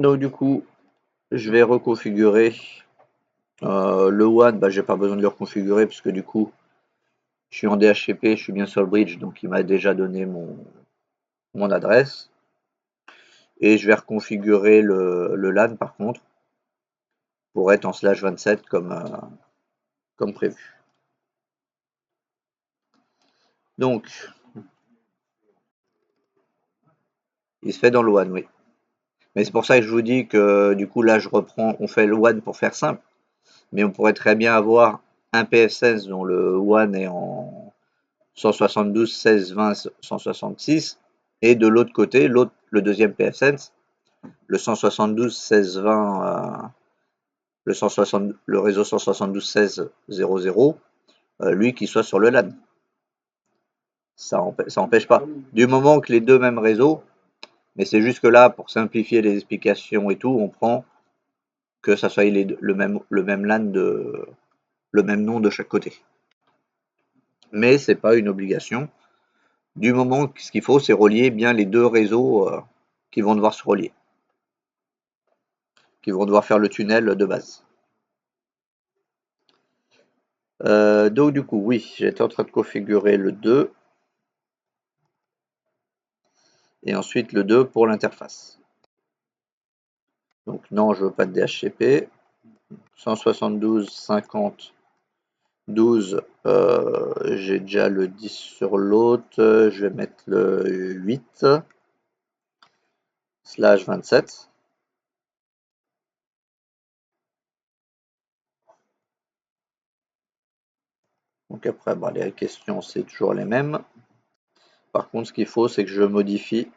Donc du coup, je vais reconfigurer le WAN. Bah, j'ai pas besoin de le reconfigurer puisque du coup, je suis en DHCP, je suis bien sur le bridge, donc il m'a déjà donné mon adresse. Et je vais reconfigurer le LAN par contre pour être en /27 comme prévu. Donc, il se fait dans le WAN, oui. Mais c'est pour ça que je vous dis que du coup là je reprends, on fait le WAN pour faire simple, mais on pourrait très bien avoir un PF16 dont le WAN est en 172, 16, 20, 166, et de l'autre côté, le deuxième PF16, le 172, 16, 20, le réseau 172, 16, 00, lui qui soit sur le LAN. Ça n'empêche pas. Du moment que les deux mêmes réseaux, mais c'est juste que là, pour simplifier les explications et tout, on prend que ça soit le même LAN le même nom de chaque côté. Mais c'est pas une obligation. Du moment que ce qu'il faut, c'est relier bien les deux réseaux qui vont devoir se relier, qui vont devoir faire le tunnel de base. Donc du coup, oui, j'étais en train de configurer le 2 et ensuite le 2 pour l'interface. Donc non, je veux pas de DHCP. 172, 50, 12, j'ai déjà le 10 sur l'autre, je vais mettre le 8 /27. Donc après, bah, les questions, c'est toujours les mêmes. Par contre, ce qu'il faut, c'est que je modifie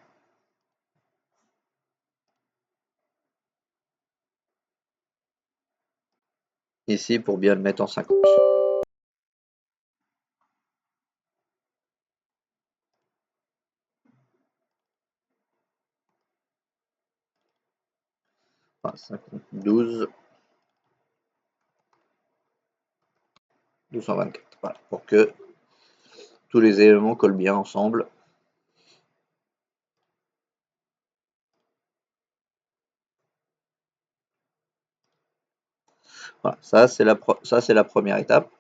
ici pour bien le mettre en 50. Enfin, 50, 12, 1224. Voilà, pour que tous les éléments collent bien ensemble. Voilà, ça c'est la première étape,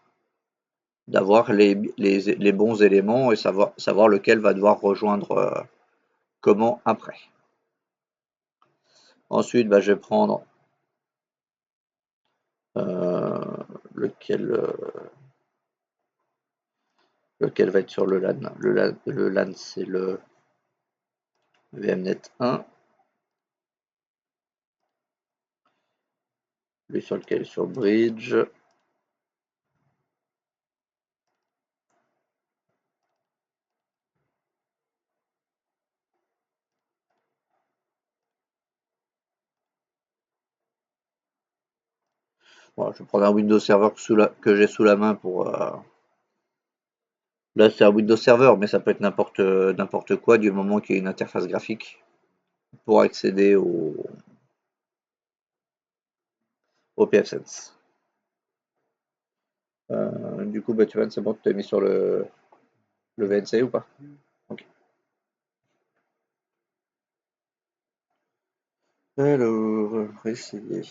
d'avoir les bons éléments et savoir lequel va devoir rejoindre comment après. Ensuite, bah, je vais prendre lequel va être sur le LAN. Le LAN c'est le VMnet 1. Lui sur lequel est sur Bridge. Bon, je vais prendre un Windows Server que j'ai sous la main pour. Là, c'est un Windows Server, mais ça peut être n'importe quoi du moment qu'il y a une interface graphique pour accéder au PFSense. Du coup, Batman, c'est bon, tu t'es mis sur le VNC ou pas? Ok. Alors, on va essayer.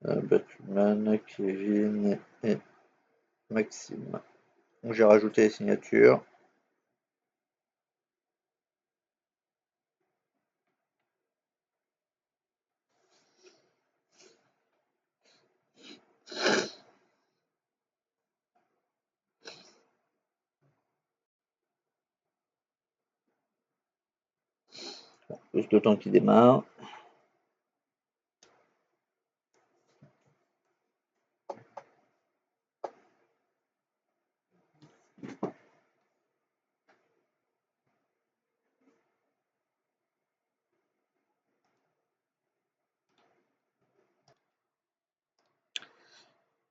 Batman, Kevin et Maxime. J'ai rajouté les signatures. Bon, juste le temps qu'il démarre.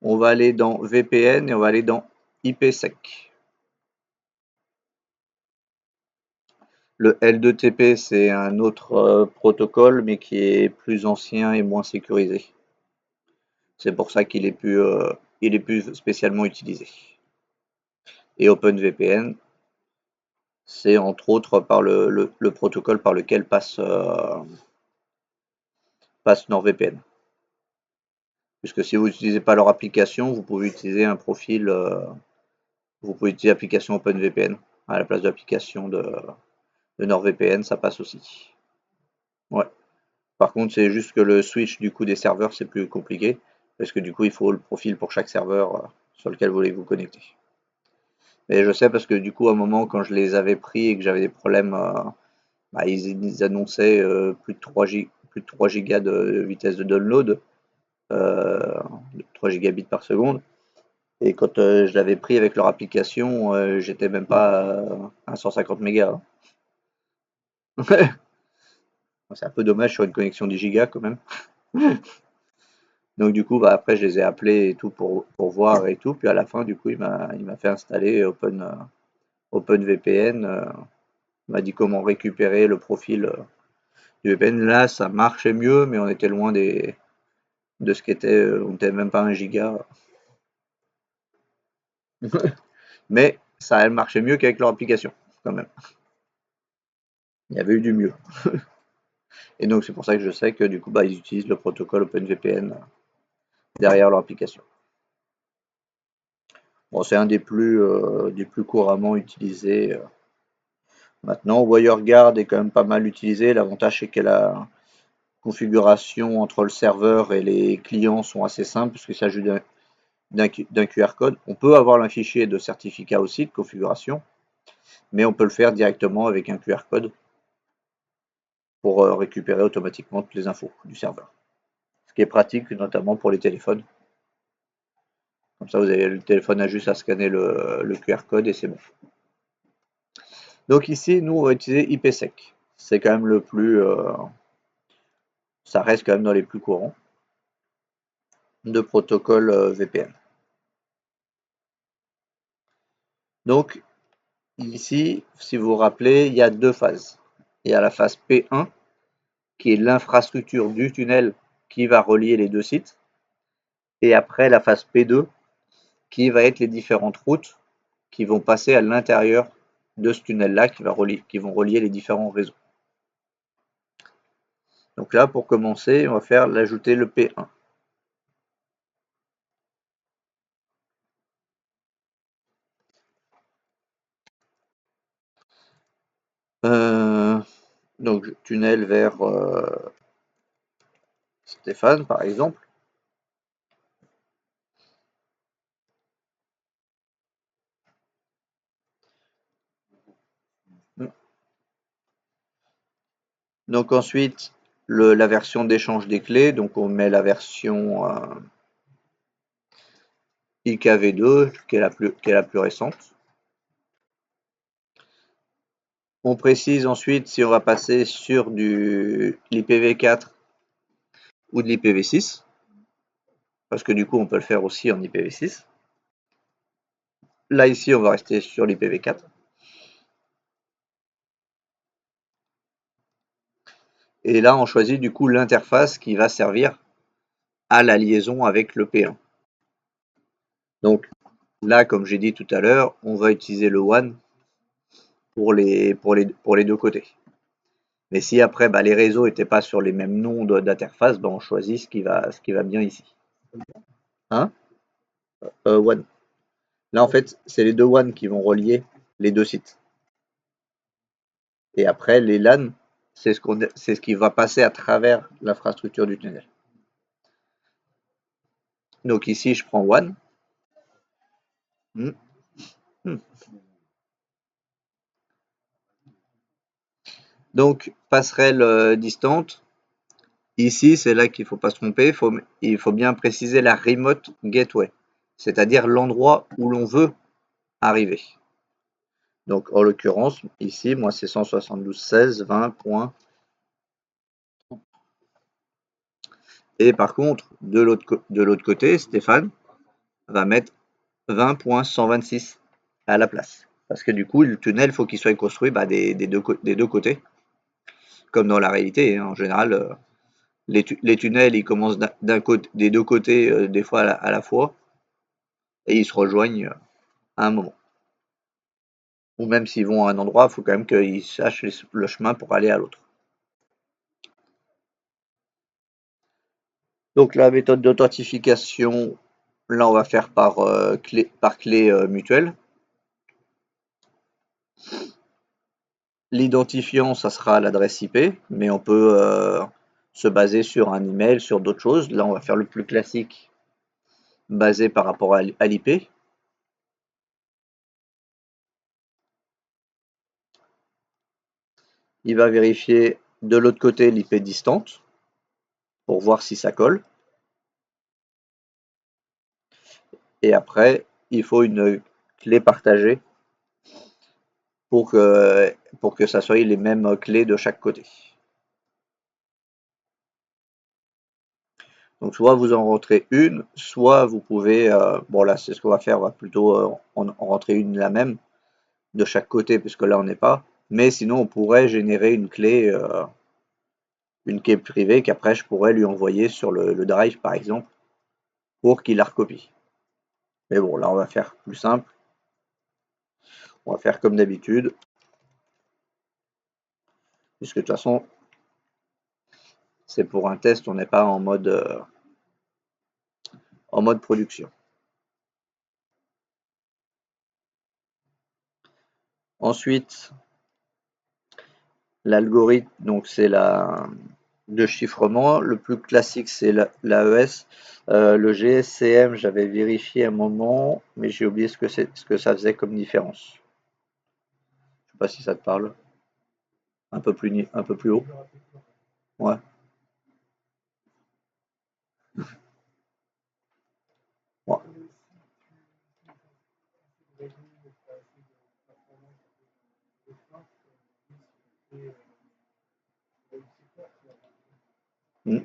On va aller dans VPN et on va aller dans IPsec. Le L2TP, c'est un autre protocole, mais qui est plus ancien et moins sécurisé. C'est pour ça qu'il est plus spécialement utilisé. Et OpenVPN, c'est entre autres par le protocole par lequel passe NordVPN. Puisque si vous n'utilisez pas leur application, vous pouvez utiliser un profil, vous pouvez utiliser l'application OpenVPN à la place de l'application de NordVPN, ça passe aussi. Ouais. Par contre, c'est juste que le switch du coup des serveurs, c'est plus compliqué, parce que du coup, il faut le profil pour chaque serveur sur lequel vous voulez vous connecter. Mais je sais parce que du coup, à un moment, quand je les avais pris et que j'avais des problèmes, bah, ils annonçaient plus de 3 gigas de vitesse de download, 3 gigabits par seconde. Et quand je l'avais pris avec leur application, j'étais même pas à 150 mégas. C'est un peu dommage sur une connexion 10 gigas quand même. Donc du coup, bah, après, je les ai appelés et tout pour voir et tout. Puis à la fin, du coup, il m'a fait installer OpenVPN. Il m'a dit comment récupérer le profil du VPN. Là, ça marchait mieux, mais on était loin de ce qu'était. On n'était même pas 1 giga. Mais ça marchait mieux qu'avec leur application, quand même. Il y avait eu du mieux. Et donc c'est pour ça que je sais que du coup, bah, ils utilisent le protocole OpenVPN derrière leur application. Bon, c'est un des plus couramment utilisés. Maintenant, WireGuard est quand même pas mal utilisé. L'avantage, c'est que la configuration entre le serveur et les clients sont assez simples puisqu'il s'agit d'un QR code. On peut avoir un fichier de certificat aussi de configuration, mais on peut le faire directement avec un QR code pour récupérer automatiquement toutes les infos du serveur. Ce qui est pratique notamment pour les téléphones. Comme ça, vous avez le téléphone a juste à scanner le QR code et c'est bon. Donc ici, nous, on va utiliser IPsec. C'est quand même le plus... ça reste quand même dans les plus courants de protocoles VPN. Donc ici, si vous vous rappelez, il y a deux phases. Il y a la phase P1, qui est l'infrastructure du tunnel qui va relier les deux sites. Et après, la phase P2, qui va être les différentes routes qui vont passer à l'intérieur de ce tunnel-là, qui vont relier les différents réseaux. Donc là, pour commencer, on va faire l'ajouter le P1. Donc tunnel vers Stéphane, par exemple. Donc ensuite, la version d'échange des clés. Donc on met la version IKV2, qui est la plus récente. On précise ensuite si on va passer sur du l'IPv4 ou de l'IPv6, parce que du coup on peut le faire aussi en IPv6. Là ici on va rester sur l'IPv4. Et là on choisit du coup l'interface qui va servir à la liaison avec le P1. Donc là, comme j'ai dit tout à l'heure, on va utiliser le WAN pour les deux côtés. Mais si après les réseaux n'étaient pas sur les mêmes noms d'interface, on choisit ce qui va bien ici. Hein WAN. Là en fait, c'est les deux WAN qui vont relier les deux sites. Et après, les LAN, c'est ce qui va passer à travers l'infrastructure du tunnel. Donc ici, je prends WAN. Donc, passerelle distante. Ici, c'est là qu'il ne faut pas se tromper. Il faut bien préciser la remote gateway, c'est-à-dire l'endroit où l'on veut arriver. Donc, en l'occurrence, ici, moi, c'est 172.16.20. Et par contre, de l'autre côté, Stéphane va mettre 20.126 à la place. Parce que du coup, le tunnel, il faut qu'il soit construit des deux côtés. Comme dans la réalité, hein. En général, les tunnels, ils commencent des deux côtés, des fois à la fois, et ils se rejoignent à un moment. Ou même s'ils vont à un endroit, il faut quand même qu'ils sachent le chemin pour aller à l'autre. Donc la méthode d'authentification, là on va faire par clé mutuelle. L'identifiant, ça sera l'adresse IP, mais on peut se baser sur un email, sur d'autres choses. Là on va faire le plus classique, basé par rapport à l'IP. Il va vérifier de l'autre côté l'IP distante pour voir si ça colle. Et après, il faut une clé partagée pour que ça soit les mêmes clés de chaque côté. Donc soit vous en rentrez une, soit vous pouvez, bon là c'est ce qu'on va faire, on va plutôt en rentrer une la même de chaque côté, puisque là on n'est pas, mais sinon on pourrait générer une clé privée qu'après je pourrais lui envoyer sur le drive par exemple, pour qu'il la recopie. Mais bon là on va faire plus simple, on va faire comme d'habitude, puisque de toute façon c'est pour un test, on n'est pas en mode production. Ensuite, l'algorithme, donc c'est de chiffrement. Le plus classique, c'est l'AES. Le GSCM, j'avais vérifié un moment, mais j'ai oublié ce que ça faisait comme différence. Je sais pas si ça te parle. Un peu plus haut. Ouais. Ouais. Mm.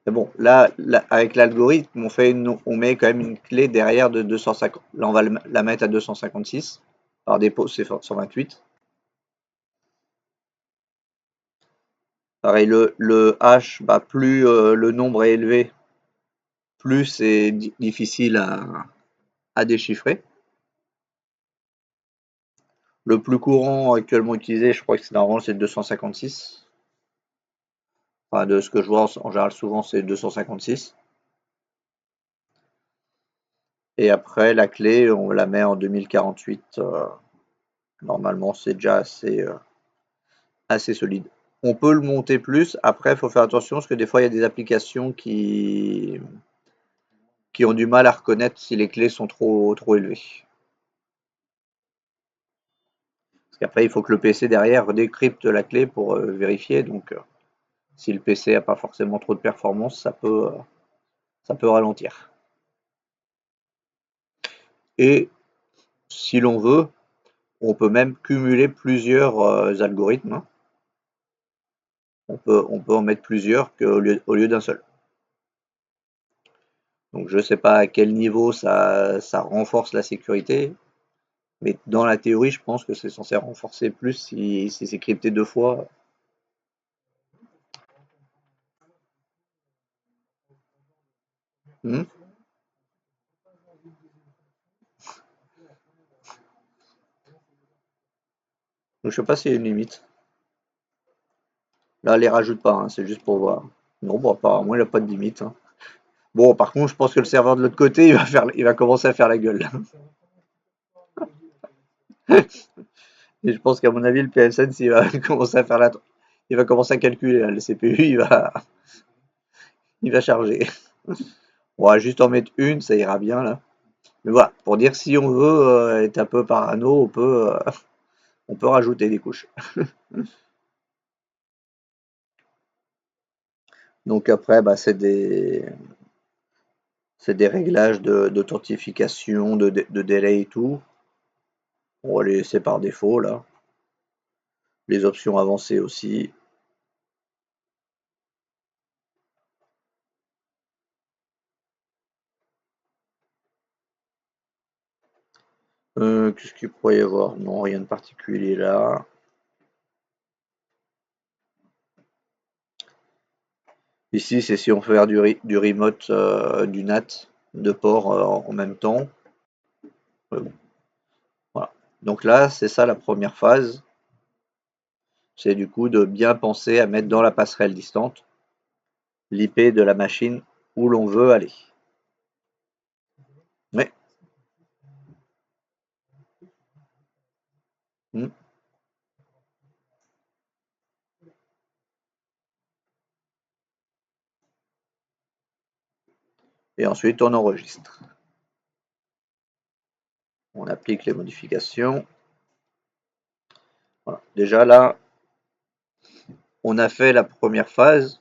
Mais bon, là, avec l'algorithme, on met quand même une clé derrière de 250. Là, on va la mettre à 256. Par défaut, c'est 128. Pareil, le hash, bah, plus le nombre est élevé, plus c'est difficile à déchiffrer. Le plus courant actuellement utilisé, je crois que c'est normalement c'est 256. Enfin, de ce que je vois en général souvent c'est 256. Et après la clé, on la met en 2048. Normalement c'est déjà assez solide. On peut le monter plus. Après, il faut faire attention parce que des fois il y a des applications qui ont du mal à reconnaître si les clés sont trop élevées. Parce qu'après, il faut que le PC derrière décrypte la clé pour vérifier. Donc, si le PC n'a pas forcément trop de performance, ça peut ralentir. Et si l'on veut, on peut même cumuler plusieurs algorithmes, hein. On peut en mettre plusieurs au lieu d'un seul. Donc, je ne sais pas à quel niveau ça renforce la sécurité, mais dans la théorie, je pense que c'est censé renforcer plus si c'est crypté deux fois. Hmm. Donc, je sais pas s'il y a une limite. Là, elle les rajoute pas, hein, c'est juste pour voir. Non, bon, apparemment, il n'a pas de limite, hein. Bon, par contre, je pense que le serveur de l'autre côté, il va commencer à faire la gueule. Et je pense qu'à mon avis, le PSN, s'il va commencer à faire il va commencer à calculer, là, le CPU, il va charger. On va juste en mettre une, ça ira bien, là. Mais voilà, pour dire si on veut être un peu parano, on peut rajouter des couches. Donc après, bah, c'est des réglages d'authentification, de délai et tout. On va les laisser par défaut, là. Les options avancées aussi. Qu'est-ce qu'il pourrait y avoir? Non, rien de particulier là. Ici, c'est si on veut faire du remote du NAT, de port en même temps. Donc là, c'est ça la première phase. C'est du coup de bien penser à mettre dans la passerelle distante l'IP de la machine où l'on veut aller. Ouais. Mm. Et ensuite, on enregistre. On applique les modifications. Voilà. Déjà là, on a fait la première phase.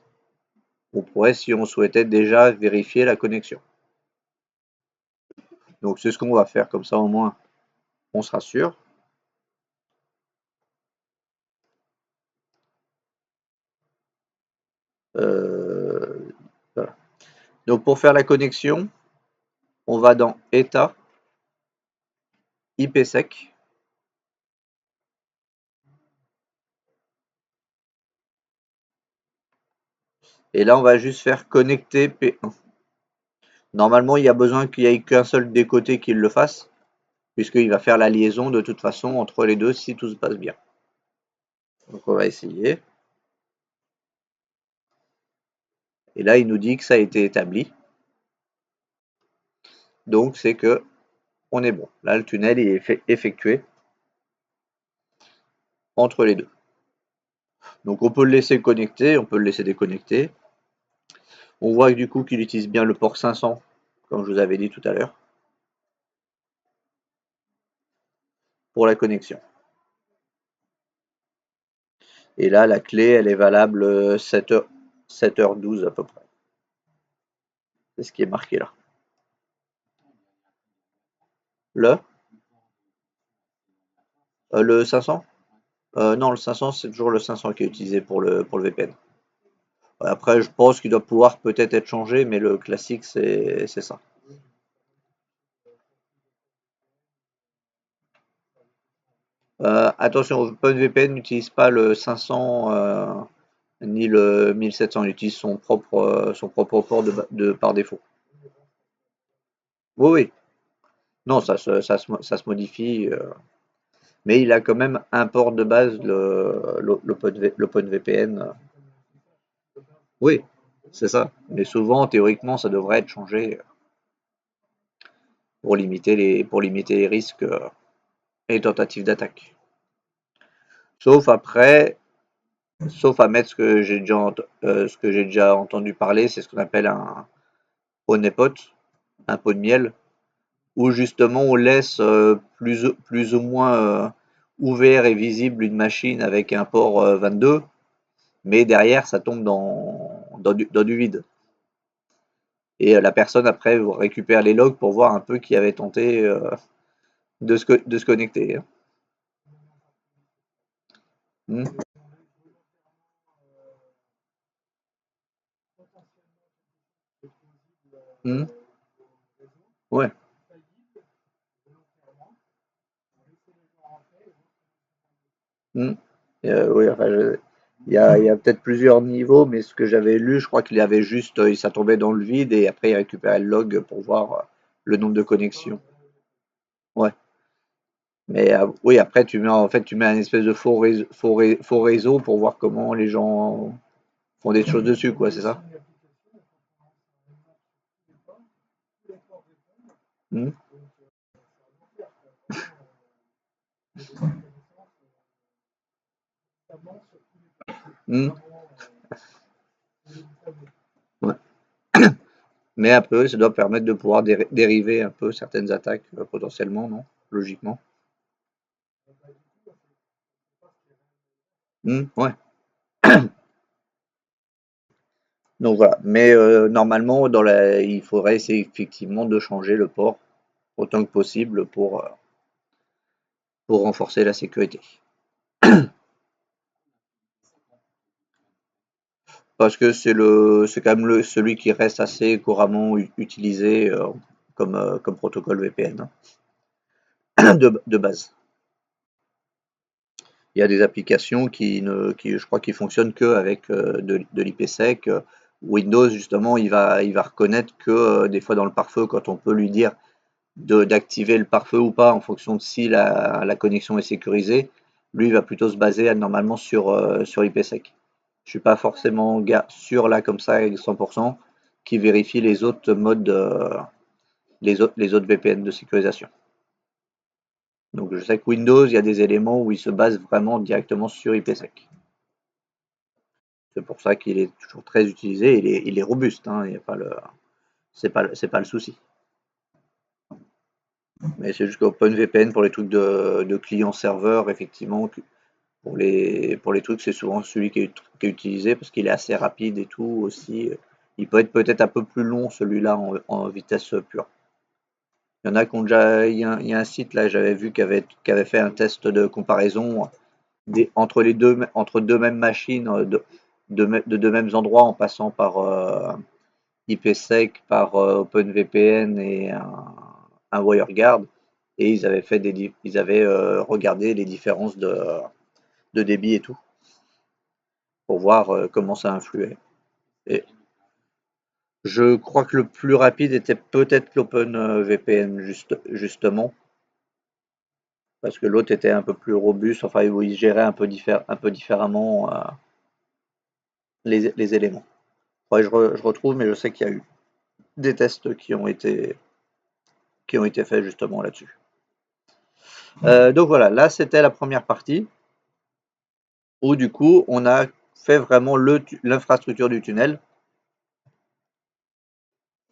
On pourrait, si on souhaitait, déjà vérifier la connexion. Donc c'est ce qu'on va faire, comme ça au moins on se rassure. Voilà. Donc pour faire la connexion, on va dans État, IPsec. Et là, on va juste faire connecter P1. Normalement, il y a besoin qu'il n'y ait qu'un seul des côtés qui le fasse, puisqu'il va faire la liaison de toute façon entre les deux si tout se passe bien. Donc on va essayer. Et là, il nous dit que ça a été établi. Donc c'est que on est bon. Là, le tunnel il est effectué entre les deux. Donc on peut le laisser connecter, on peut le laisser déconnecter. On voit du coup qu'il utilise bien le port 500, comme je vous avais dit tout à l'heure, pour la connexion. Et là, la clé, elle est valable 7h12 à peu près. C'est ce qui est marqué là. Le 500? Non, le 500, c'est toujours le 500 qui est utilisé pour le VPN. Après, je pense qu'il doit pouvoir peut-être être changé, mais le classique, c'est ça. Attention, OpenVPN n'utilise pas le 500 ni le 1700, il utilise son propre port par défaut. Oui, oui. Non, ça se modifie, mais il a quand même un port de base, l'OpenVPN. Oui, c'est ça. Mais souvent, théoriquement, ça devrait être changé pour limiter les risques et les tentatives d'attaque. Sauf après, sauf à mettre ce que j'ai déjà entendu parler, c'est ce qu'on appelle un honeypot, un pot de miel, où justement on laisse plus ou moins ouvert et visible une machine avec un port 22, mais derrière ça tombe dans du vide. Et la personne après récupère les logs pour voir un peu qui avait tenté de se connecter. Hmm. Hmm. Ouais. Hmm. Oui, enfin, il y a peut-être plusieurs niveaux, mais ce que j'avais lu, je crois qu'il avait juste, ça tombait dans le vide et après il récupérait le log pour voir le nombre de connexions. Ouais. Mais oui, après tu mets un espèce de faux réseau pour voir comment les gens font des choses dessus, quoi, c'est ça? Hmm. Hmm. Ouais. Mais après, ça doit permettre de pouvoir dériver un peu certaines attaques potentiellement, non? Logiquement. Hmm. Ouais. Donc voilà. Mais normalement, il faudrait essayer effectivement de changer le port autant que possible pour renforcer la sécurité. Parce que c'est quand même celui qui reste assez couramment utilisé comme protocole VPN hein, de base. Il y a des applications je crois, qui fonctionnent que avec de l'IPsec. Windows, justement, il va reconnaître que des fois dans le pare-feu, quand on peut lui dire d'activer le pare-feu ou pas en fonction de si la connexion est sécurisée, lui il va plutôt se baser normalement sur IPsec. Je suis pas forcément sûr là comme ça avec 100% qui vérifie les autres modes, les autres VPN de sécurisation. Donc je sais que Windows, il y a des éléments où il se base vraiment directement sur IPsec. C'est pour ça qu'il est toujours très utilisé, il est robuste, hein, il y a pas le, c'est pas le souci. Mais c'est juste qu'OpenVPN pour les trucs de client-serveur, effectivement, pour les trucs, c'est souvent celui qui est utilisé parce qu'il est assez rapide et tout aussi. Il peut être peut-être un peu plus long celui-là en vitesse pure. Il y en a qui ont déjà, il y a un site là, j'avais vu qui avait fait un test de comparaison entre deux mêmes machines de deux mêmes endroits en passant par IPsec, par OpenVPN et un WireGuard, et ils avaient regardé les différences de débit et tout pour voir comment ça influait. Et je crois que le plus rapide était peut-être l'OpenVPN justement, parce que l'autre était un peu plus robuste, enfin où il gérait un peu différemment les éléments. Ouais, je retrouve, mais je sais qu'il y a eu des tests qui ont été faits justement là-dessus. Donc voilà, là c'était la première partie où du coup on a fait vraiment l'infrastructure du tunnel.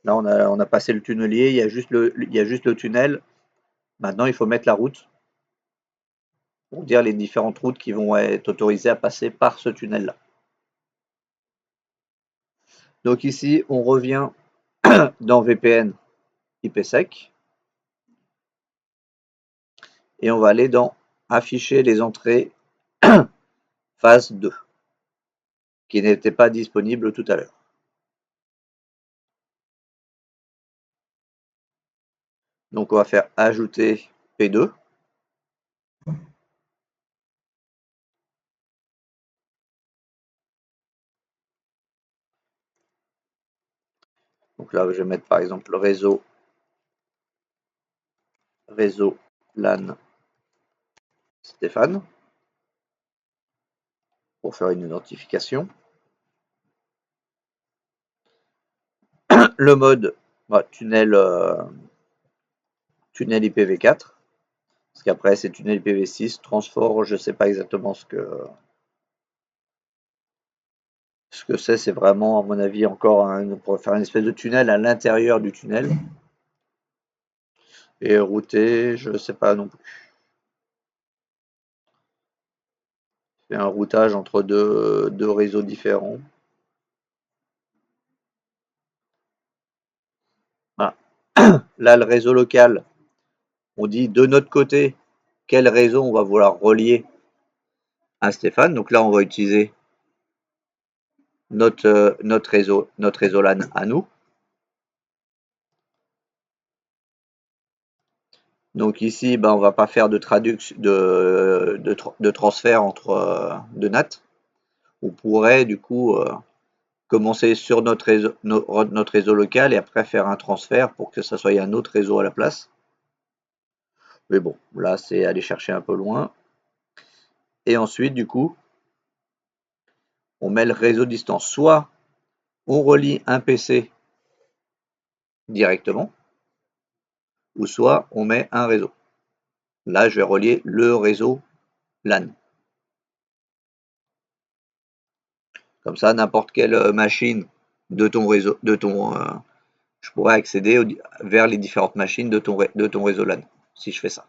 Là on a passé le tunnelier, il y a juste le tunnel. Maintenant il faut mettre la route pour dire les différentes routes qui vont être autorisées à passer par ce tunnel-là. Donc ici on revient dans VPN IPsec et on va aller dans afficher les entrées phase 2 qui n'était pas disponible tout à l'heure. Donc on va faire ajouter P2. Donc là je vais mettre par exemple le réseau LAN Stéphane pour faire une identification. Le mode tunnel IPv4, parce qu'après c'est tunnel IPv6, transport, je ne sais pas exactement ce que c'est vraiment à mon avis encore pour faire une espèce de tunnel à l'intérieur du tunnel. Et router, je ne sais pas non plus. C'est un routage entre deux réseaux différents. Voilà. Là, le réseau local, on dit de notre côté quel réseau on va vouloir relier à Stéphane. Donc là, on va utiliser notre réseau LAN à nous. Donc ici, on va pas faire de transfert entre de NAT. On pourrait du coup commencer sur notre réseau local et après faire un transfert pour que ça soit un autre réseau à la place. Mais bon, là c'est aller chercher un peu loin. Et ensuite, du coup, on met le réseau distance. Soit on relie un PC directement, ou soit on met un réseau. Là, je vais relier le réseau LAN. Comme ça, n'importe quelle machine de ton réseau, je pourrais accéder vers les différentes machines de ton réseau LAN, si je fais ça.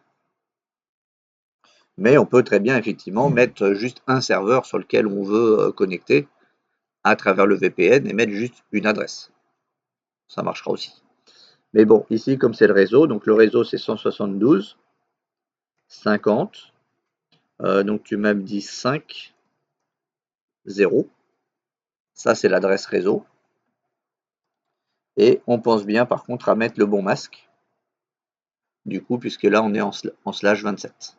Mais on peut très bien effectivement mettre juste un serveur sur lequel on veut connecter à travers le VPN et mettre juste une adresse. Ça marchera aussi. Mais bon, ici, comme c'est le réseau, donc le réseau c'est 172, 50, donc tu m'as dit 5, 0. Ça, c'est l'adresse réseau. Et on pense bien, par contre, à mettre le bon masque. Du coup, puisque là, on est en slash 27.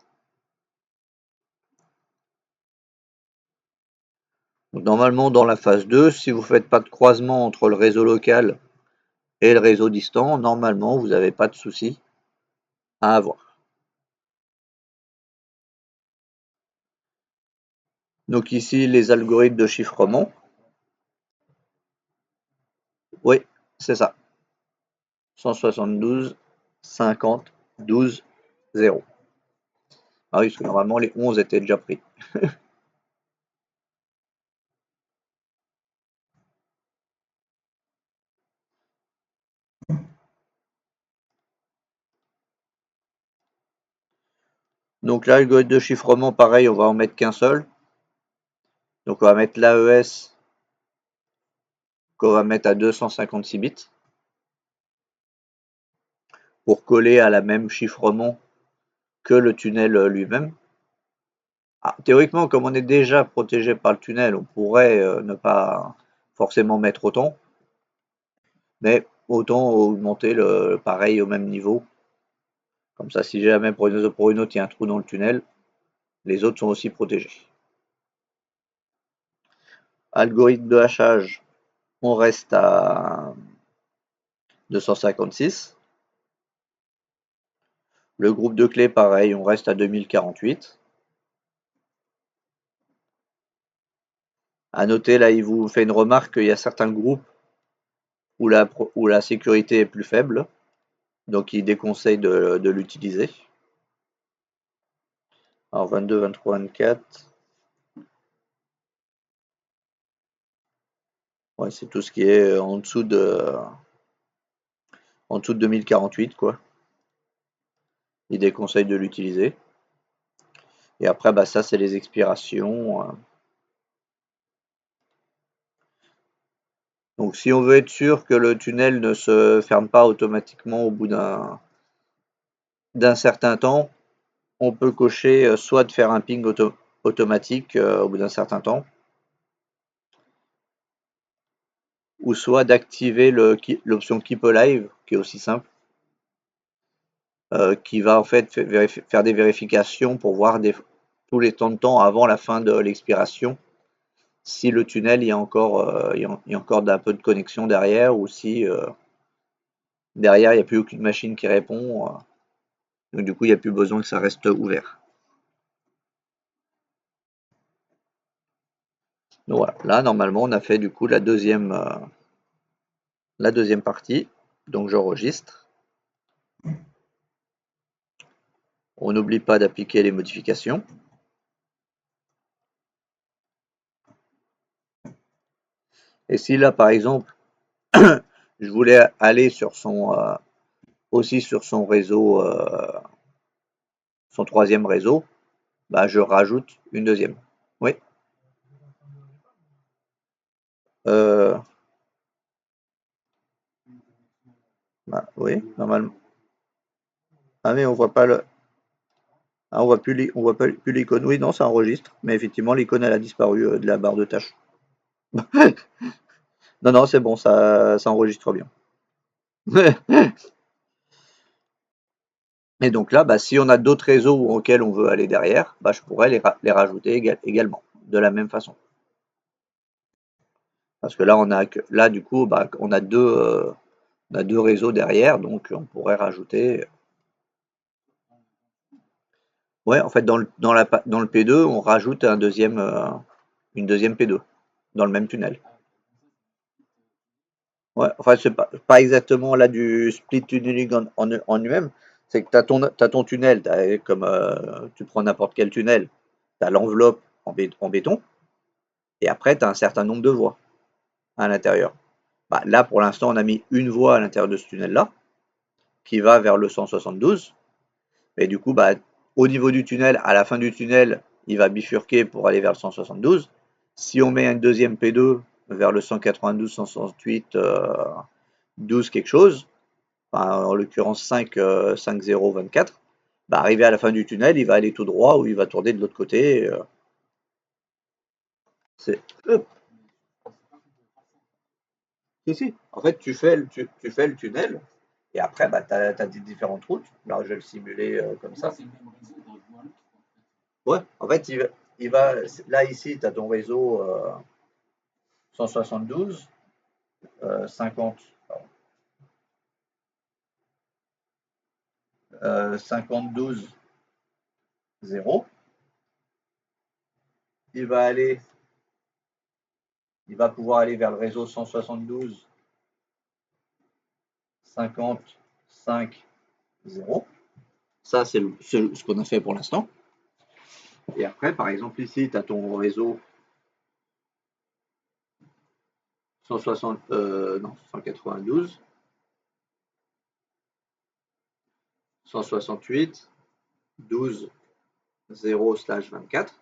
Donc, normalement, dans la phase 2, si vous ne faites pas de croisement entre le réseau local et le réseau distant, normalement, vous n'avez pas de souci. à avoir. Donc ici, les algorithmes de chiffrement. Oui, c'est ça. 172, 50, 12, 0. Ah oui, parce que normalement, les 11 étaient déjà pris. Donc l'algorithme de chiffrement, pareil, on va en mettre qu'un seul. Donc on va mettre l'AES qu'on va mettre à 256 bits pour coller à la même chiffrement que le tunnel lui-même. Ah, théoriquement, comme on est déjà protégé par le tunnel, on pourrait ne pas forcément mettre autant, mais autant augmenter le pareil au même niveau. Comme ça, si jamais pour une autre il y a un trou dans le tunnel, les autres sont aussi protégés. Algorithme de hachage, on reste à 256. Le groupe de clés, pareil, on reste à 2048. À noter, là, il vous fait une remarque qu'il y a certains groupes où la sécurité est plus faible, donc il déconseille de l'utiliser. Alors 22, 23, 24. Ouais, c'est tout ce qui est en dessous de 2048, quoi. Il déconseille de l'utiliser. Et après, bah, ça, c'est les expirations. Donc, si on veut être sûr que le tunnel ne se ferme pas automatiquement au bout d'un certain temps, on peut cocher soit de faire un ping automatique au bout d'un certain temps, ou soit d'activer l'option Keep Alive, qui est aussi simple, qui va en fait faire des vérifications pour voir tous les temps de temps avant la fin de l'expiration, si le tunnel, il y a encore, il y a encore un peu de connexion derrière, ou si derrière, il n'y a plus aucune machine qui répond. Donc du coup, il n'y a plus besoin que ça reste ouvert. Donc voilà, là, normalement, on a fait du coup la deuxième partie. Donc j'enregistre. On n'oublie pas d'appliquer les modifications. Et si là, par exemple, je voulais aller sur aussi sur son réseau, son troisième réseau, bah, je rajoute une deuxième. Oui. Euh, Bah, oui, normalement. Ah mais on voit pas le. Ah, on voit pas plus l'icône. Oui, non, ça enregistre. Mais effectivement, l'icône elle a disparu de la barre de tâches. Non, non, c'est bon, ça enregistre bien. Et donc là, bah, si on a d'autres réseaux auxquels on veut aller derrière, bah, je pourrais les rajouter également, de la même façon. Parce que là, là du coup, bah, on a deux réseaux derrière, donc on pourrait rajouter. Ouais, en fait, dans le P2, on rajoute une deuxième P2 dans le même tunnel. Ouais, enfin, c'est pas exactement là du split tunneling en lui-même. C'est que t'as ton tunnel, comme tu prends n'importe quel tunnel, tu as l'enveloppe en béton, et après, tu as un certain nombre de voies à l'intérieur. Bah, là, pour l'instant, on a mis une voie à l'intérieur de ce tunnel-là, qui va vers le 172. Et du coup, bah, au niveau du tunnel, à la fin du tunnel, il va bifurquer pour aller vers le 172. Si on met une deuxième P2 vers le 192, 168, 12 quelque chose, enfin, en l'occurrence 5, 5024, bah, arrivé à la fin du tunnel, il va aller tout droit ou il va tourner de l'autre côté. C'est, si, si. En fait, tu fais le tunnel et après, bah, tu as, des différentes routes. Là, je vais le simuler comme ça. Ouais, en fait, là, ici, tu as ton réseau 172, 50, 5012.0. Il va pouvoir aller vers le réseau 172.50.5.0. Ça, c'est ce qu'on a fait pour l'instant. Et après, par exemple, ici, tu as ton réseau 192, 168, 12, 0/24.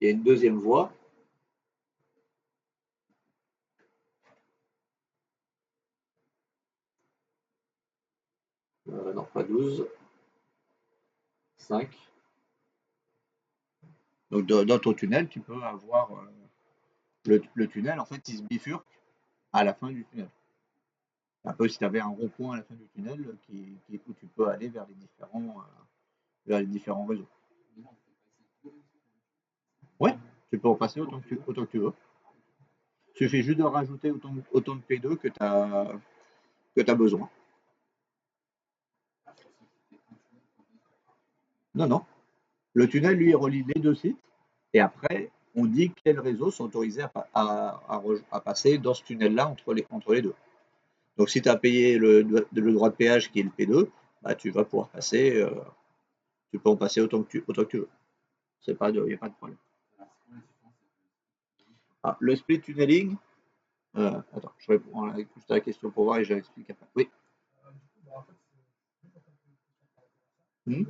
Il y a une deuxième voie. Non, pas 12. 5. Donc, dans ton tunnel, tu peux avoir le tunnel, en fait, il se bifurque à la fin du tunnel. Un peu si tu avais un rond-point à la fin du tunnel où tu peux aller vers les différents réseaux. Ouais, tu peux en passer autant que tu veux. Il suffit juste de rajouter autant de P2 que tu as besoin. Non, non. Le tunnel, lui, relie les deux sites. Et après, on dit quels réseaux sont autorisés à passer dans ce tunnel-là entre les deux. Donc, si tu as payé le droit de péage qui est le P2, bah, tu vas pouvoir passer, tu peux en passer autant que tu veux. Il n'y a pas de problème. Ah, le split tunneling, attends, je réponds juste à la question pour voir et je l'explique après. Oui. Hmm.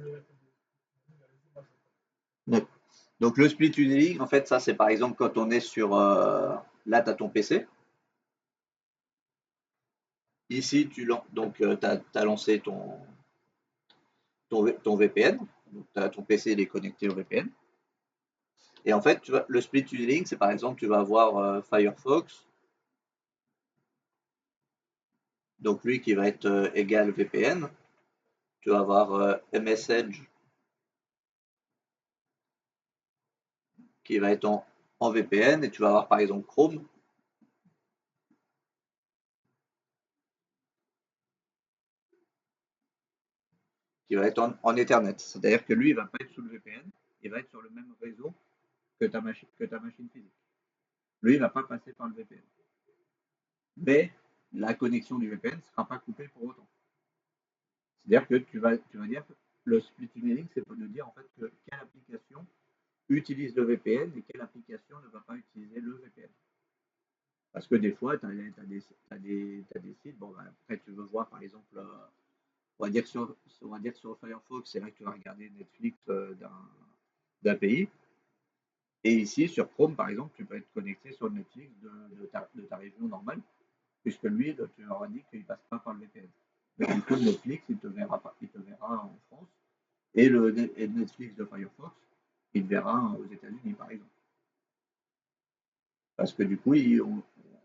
Donc, le split tunneling, en fait, ça, c'est par exemple quand on est sur. Là, tu as ton PC. Ici, tu as lancé ton VPN. Ton PC il est connecté au VPN. Et en fait, le split tunneling, c'est par exemple, tu vas avoir Firefox. Donc, lui qui va être égal VPN. Tu vas avoir MS Edge qui va être en VPN. Et tu vas avoir par exemple Chrome qui va être en Ethernet. C'est-à-dire que lui, il va pas être sous le VPN, il va être sur le même réseau que ta machine physique. Lui, il ne va pas passer par le VPN. Mais la connexion du VPN ne sera pas coupée pour autant. C'est-à-dire que tu vas dire que le split tunneling, c'est de dire en fait que quelle application utilise le VPN et quelle application ne va pas utiliser le VPN. Parce que des fois, tu as, des sites, bon, ben, après tu veux voir par exemple, on va dire sur Firefox, c'est là que tu vas regarder Netflix d'un pays. Et ici, sur Chrome, par exemple, tu peux être connecté sur le Netflix de ta région normale, puisque lui, tu leur as dit qu'il ne passe pas par le VPN. Mais du coup, Netflix, il te verra en France, et le Netflix de Firefox, il te verra aux États-Unis, par exemple. Parce que du coup, en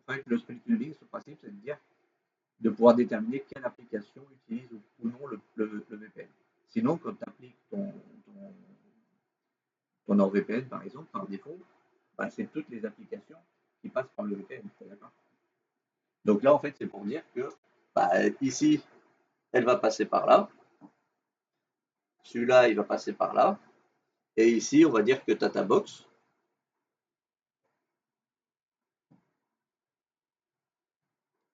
fait, le split tunneling, ce principe, c'est de pouvoir déterminer quelle application utilise ou non le VPN. Sinon, quand tu appliques ton NordVPN, par exemple, par défaut, bah, c'est toutes les applications qui passent par le VPN. D'accord. Donc là, en fait, c'est pour dire que bah, ici, elle va passer par là. Celui-là, il va passer par là. Et ici, on va dire que tu as ta box.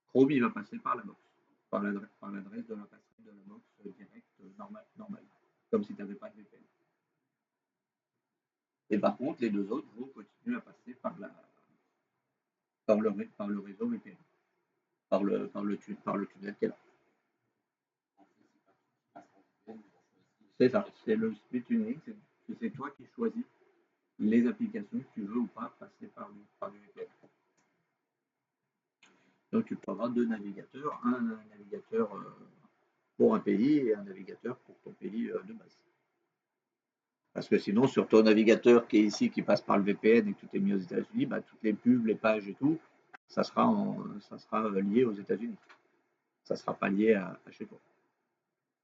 Chrome, il va passer par la box, par l'adresse de la passerelle de la box directe normale, comme si tu n'avais pas de VPN. Et par contre, les deux autres vont continuer à passer par le réseau VPN, par le tunnel qui est là. C'est ça, c'est le split tunneling, c'est toi qui choisis les applications que tu veux ou pas passer par le VPN. Donc tu peux avoir deux navigateurs, un navigateur pour un pays et un navigateur pour ton pays de base. Parce que sinon, sur ton navigateur qui est ici, qui passe par le VPN et que tout est mis aux États-Unis, bah, toutes les pubs, les pages et tout, ça sera lié aux États-Unis. Ça ne sera pas lié à chez toi.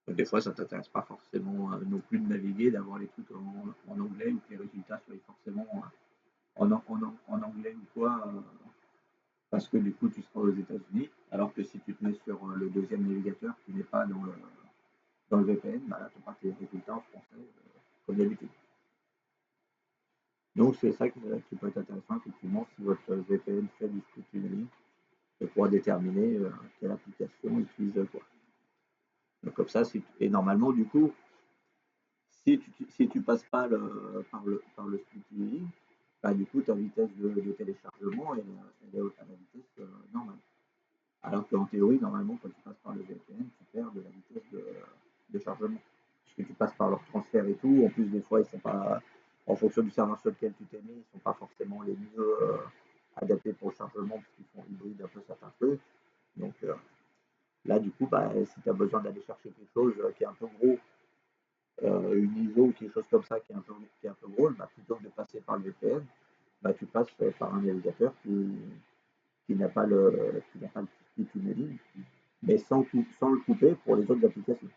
Donc, des fois, ça ne t'intéresse pas forcément non plus de naviguer, d'avoir les trucs en anglais ou que les résultats soient forcément en anglais ou quoi, parce que du coup, tu seras aux États-Unis. Alors que si tu te mets sur le deuxième navigateur qui n'est pas dans le VPN, bah là, tu auras tes résultats en français comme d'habitude. Donc c'est ça qui peut être intéressant effectivement si votre VPN fait du split tunneling et pouvoir déterminer quelle application utilise quoi. Donc comme ça, et normalement du coup, si tu passes pas par le split tunneling, bah, du coup ta vitesse de téléchargement elle est à la vitesse normale. Alors qu'en théorie, normalement, quand tu passes par le VPN, tu perds de la vitesse de chargement. Parce que tu passes par leur transfert et tout. En plus, des fois, ils sont pas, en fonction du serveur sur lequel tu t'es mis, ils sont pas forcément les mieux adaptés pour le chargement, parce qu'ils font hybride un peu certains trucs. Donc là, du coup, bah, si tu as besoin d'aller chercher quelque chose qui est un peu gros, une ISO ou quelque chose comme ça qui est un peu gros, bah, plutôt que de passer par le VPN, bah, tu passes par un navigateur qui n'a pas le petit tunneling, mais sans le couper pour les autres applications.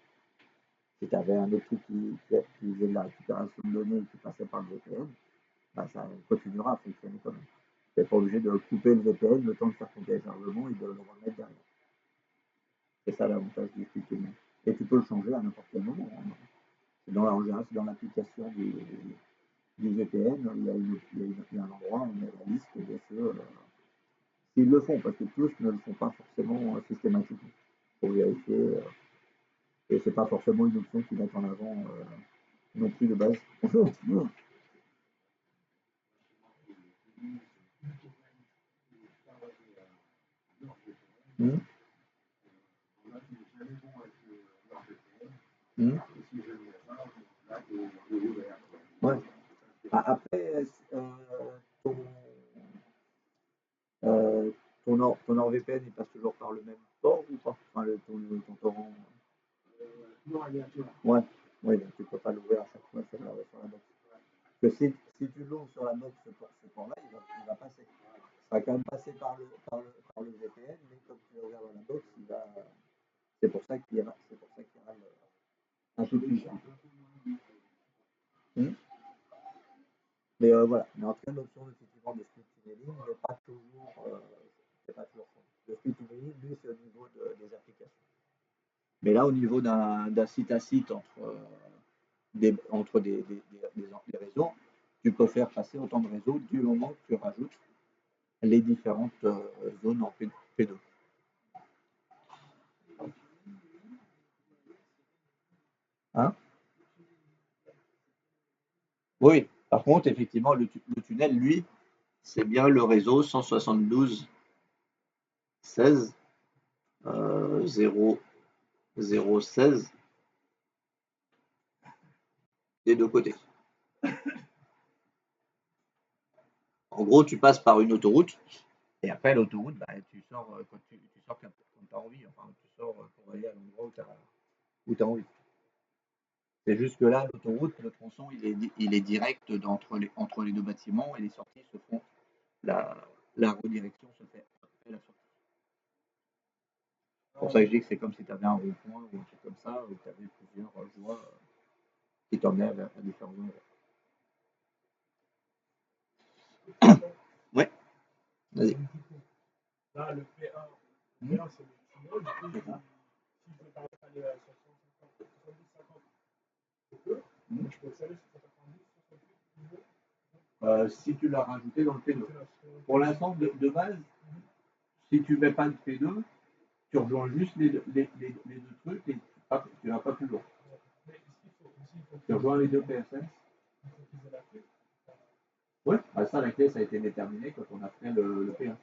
Si tu avais un autre truc qui faisait de la récupération de données et qui passait par le VPN, bah, ça continuera à fonctionner quand même. Tu n'es pas obligé de couper le VPN le temps de faire ton téléchargement et de le remettre derrière. C'est ça l'avantage du split tunneling. Et tu peux le changer à n'importe quel moment. En général, c'est dans l'application du VPN, il y a un endroit où on met la liste de ceux s'ils le font, parce que tous ne le font pas forcément systématiquement. Pour vérifier. Et c'est pas forcément une option qu'ils mettent en avant non plus de base. Bonjour. Mmh. Mmh. Ouais. Ah, après, ton, euh, ton NordVPN, il passe toujours par le même port ou pas? Enfin, ton torrent. Ouais. Ouais, donc tu peux pas l'ouvrir à chaque fois sur la box. Parce que si tu l'ouvres sur la box pour ce port-là, il va passer. Il va quand même passer par le VPN, mais comme tu l'as ouvert dans la box, c'est pour ça qu'il y a un peu plus cher. Hmm. Mais voilà. Mais en tout cas, l'option effectivement de split tunneling n'est pas toujours simple. Le split tunneling, lui, c'est au niveau des applications. Mais là, au niveau d'un site à site entre des réseaux, tu peux faire passer autant de réseaux du moment que tu rajoutes les différentes zones en P2. Hein. Oui, par contre, effectivement, le tunnel, lui, c'est bien le réseau 172.16 0.0.16 des deux côtés. En gros, tu passes par une autoroute et après l'autoroute, bah, tu sors quand tu sors quand tu as envie. Enfin, tu sors pour aller à l'endroit où tu as envie. C'est juste que là, l'autoroute, le tronçon, il est direct entre les deux bâtiments et les sorties se font. La, la redirection se fait après la sortie. C'est pour ça que je dis que c'est comme si tu avais un rond-point ou un truc comme ça, où tu avais plusieurs voies qui t'emmenaient à différents endroits. Ouais, vas-y. Hmm. Si tu l'as rajouté dans le P2. Pour l'instant, de base, si tu ne mets pas de P2, tu rejoins juste les deux trucs et tu vas pas plus loin. Tu rejoins les deux PSS. Oui, bah ça, la clé, ça a été déterminé quand on a fait le P1.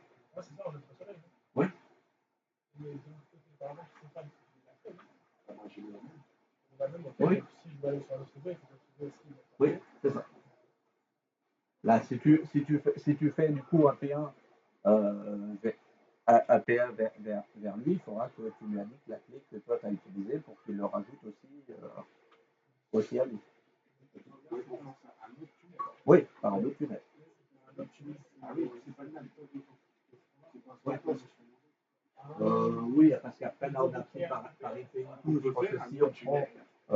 Oui, oui, oui, c'est ça. Là, si tu fais du coup un P1 APA vers lui, il faudra que tu lui indiques la clé que toi tu as utilisée pour qu'il le rajoute aussi à lui. Oui, par un autre tunnel. Oui, parce qu'après là on a pris par effet tout. Je pense que si on prend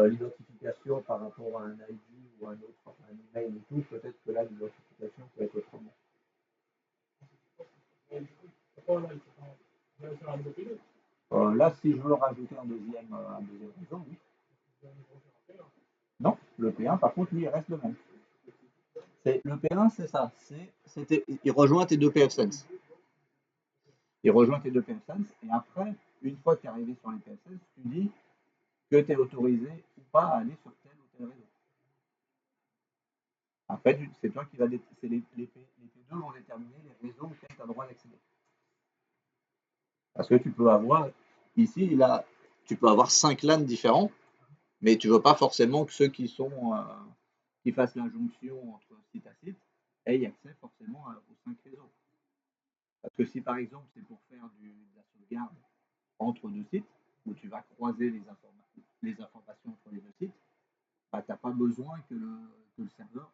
l'identification par rapport à un ID ou un autre, enfin, un email et tout, peut-être que là l'identification peut être autrement. Là, si je veux rajouter un deuxième réseau, oui. Non, le P1, par contre, lui, il reste le même. Le P1, c'est ça. Il rejoint tes deux PFSense. Il rejoint tes deux PFSense. Et après, une fois que tu es arrivé sur les PFSense, tu dis que tu es autorisé ou pas à aller sur tel ou tel réseau. Après, c'est toi qui vas c'est les P2 vont déterminer les réseaux auxquels tu as le droit d'accéder. Parce que tu peux avoir, ici, là, tu peux avoir 5 LAN différents, mais tu veux pas forcément que ceux qui fassent la jonction entre site à site aient accès forcément aux 5 réseaux. Parce que si par exemple c'est pour faire de la sauvegarde entre deux sites, où tu vas croiser les informations entre les deux sites, bah, tu n'as pas besoin que le serveur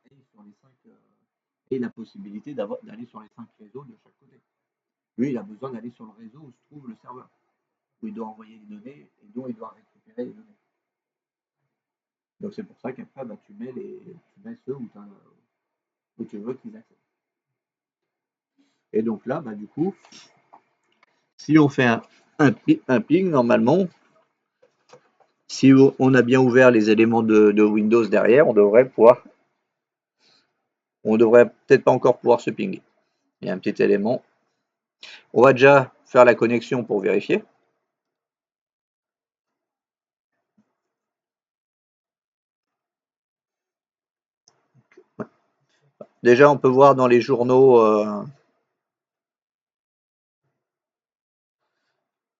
ait la possibilité d'aller sur les 5 réseaux de chaque côté. Lui, il a besoin d'aller sur le réseau où se trouve le serveur, où il doit envoyer les données et dont il doit récupérer les données. Donc c'est pour ça qu'après, bah, tu mets ceux où tu veux qu'ils accèdent. Et donc là, bah, du coup, si on fait un ping, normalement, si on a bien ouvert les éléments de Windows derrière, on devrait peut-être pas encore pouvoir se ping. Il y a un petit élément. On va déjà faire la connexion pour vérifier. Déjà, on peut voir dans les journaux,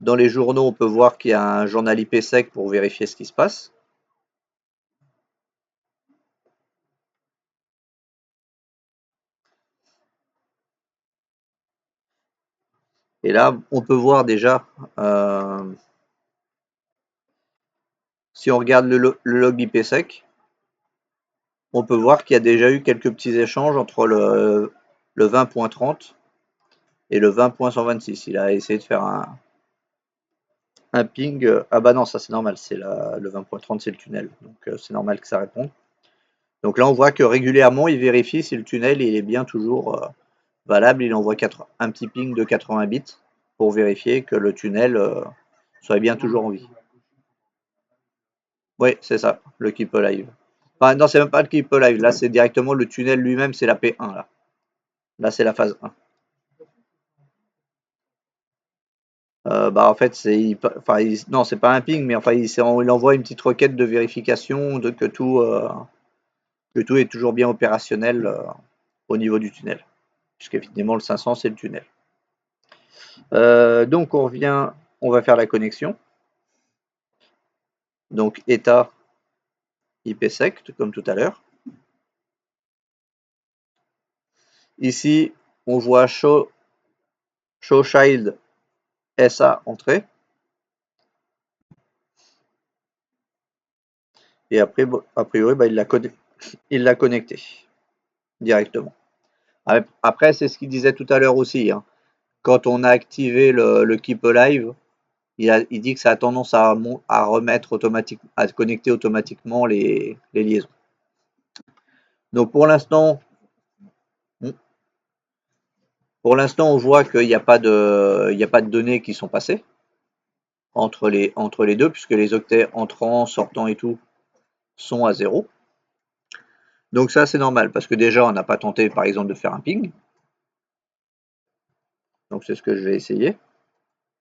on peut voir qu'il y a un journal IPsec pour vérifier ce qui se passe. Et là, on peut voir déjà, si on regarde le log IPsec, on peut voir qu'il y a déjà eu quelques petits échanges entre le 20.30 et le 20.126. Il a essayé de faire un ping. Ah bah non, ça c'est normal, le 20.30 c'est le tunnel, donc c'est normal que ça réponde. Donc là on voit que régulièrement il vérifie si le tunnel il est bien toujours valable, il envoie un petit ping de 80 bits pour vérifier que le tunnel soit bien toujours en vie. Oui, c'est ça, le keep alive. Enfin, non, c'est même pas le keep alive, là c'est directement le tunnel lui-même, c'est la P1 là. Là c'est la phase 1. Bah en fait non c'est pas un ping mais enfin il envoie une petite requête de vérification que tout est toujours bien opérationnel au niveau du tunnel, puisqu'évidemment le 500 c'est le tunnel. Donc on va faire la connexion. Donc état IPsec comme tout à l'heure. Ici on voit show child SA entrée. Et après, a priori, bah, il l'a connecté directement. Après, c'est ce qu'il disait tout à l'heure aussi, hein. Quand on a activé le Keep Alive, il dit que ça a tendance à remettre à connecter automatiquement les liaisons. Donc hmm, pour l'instant, on voit qu'il n'y a pas de données qui sont passées entre les deux, puisque les octets entrants, sortants et tout sont à 0. Donc ça, c'est normal, parce que déjà, on n'a pas tenté, par exemple, de faire un ping. Donc c'est ce que je vais essayer,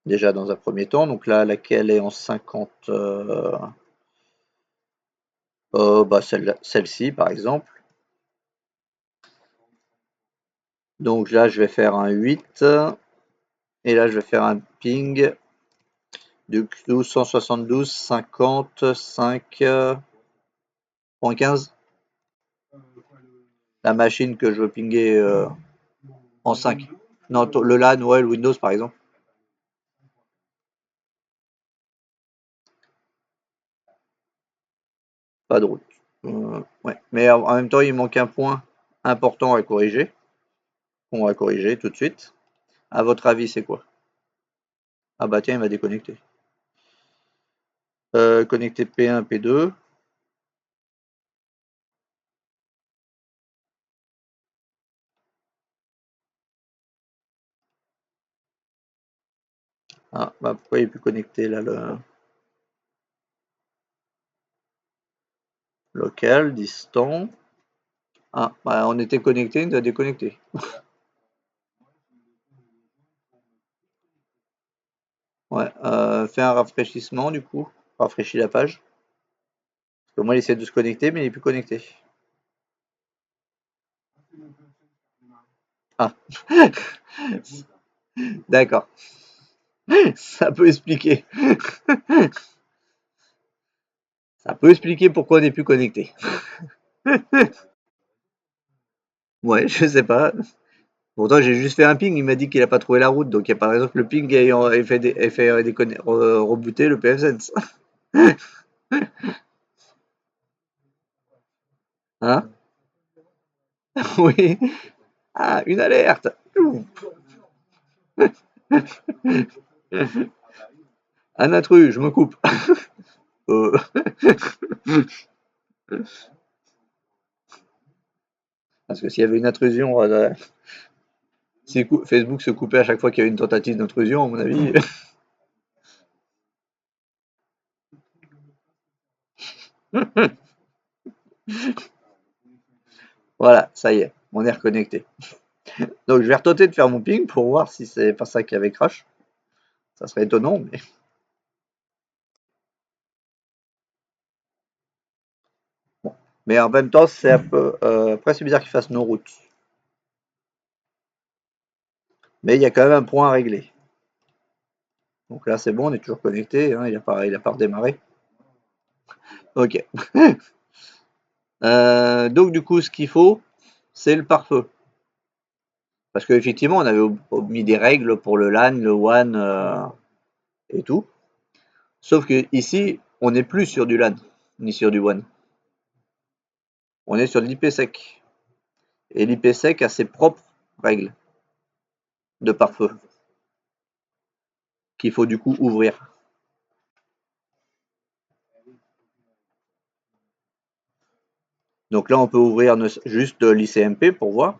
déjà dans un premier temps. Donc là, laquelle est en 50 bah celle-ci, par exemple. Donc là, je vais faire un 8. Et là, je vais faire un ping de 1272 50 5.15. La machine que je veux pinguer en 5. Non, le LAN, ouais, le Windows par exemple. Pas de route. Ouais. Mais en même temps, il manque un point important à corriger. On va corriger tout de suite. À votre avis, c'est quoi? Ah bah tiens, il m'a déconnecté. Connecté P1, P2. Ah, bah pourquoi il est plus connecté là le local, distant. Ah, bah on était connecté, il nous a déconnecté. Ouais, fais un rafraîchissement du coup. Rafraîchis la page. Parce que moi il essaie de se connecter mais il est plus connecté. Ah, d'accord. Ça peut expliquer. Ça peut expliquer pourquoi on n'est plus connecté. Ouais, je sais pas. Pourtant, j'ai juste fait un ping, il m'a dit qu'il a pas trouvé la route, donc il n'y a pas de raison que le ping ait fait rebooter le PFSense. Hein? Oui. Ah, une alerte! Un intrus, je me coupe. Euh, Parce que s'il y avait une intrusion, si Facebook se coupait à chaque fois qu'il y avait une tentative d'intrusion, à mon avis. Voilà, ça y est, on est reconnecté. Donc je vais retenter de faire mon ping pour voir si c'est pas ça qui avait crash. Ça serait étonnant, mais bon. Mais en même temps, c'est un peu. Après, c'est bizarre qu'il fasse nos routes. Mais il y a quand même un point à régler. Donc là, c'est bon, on est toujours connecté, hein, il a pas redémarré. Ok. Donc du coup, ce qu'il faut, c'est le pare-feu. Parce qu'effectivement, on avait mis des règles pour le LAN, le WAN et tout. Sauf que ici, on n'est plus sur du LAN, ni sur du WAN. On est sur de l'IPsec. Et l'IPsec a ses propres règles de pare-feu qu'il faut du coup ouvrir. Donc là, on peut ouvrir juste l'ICMP pour voir.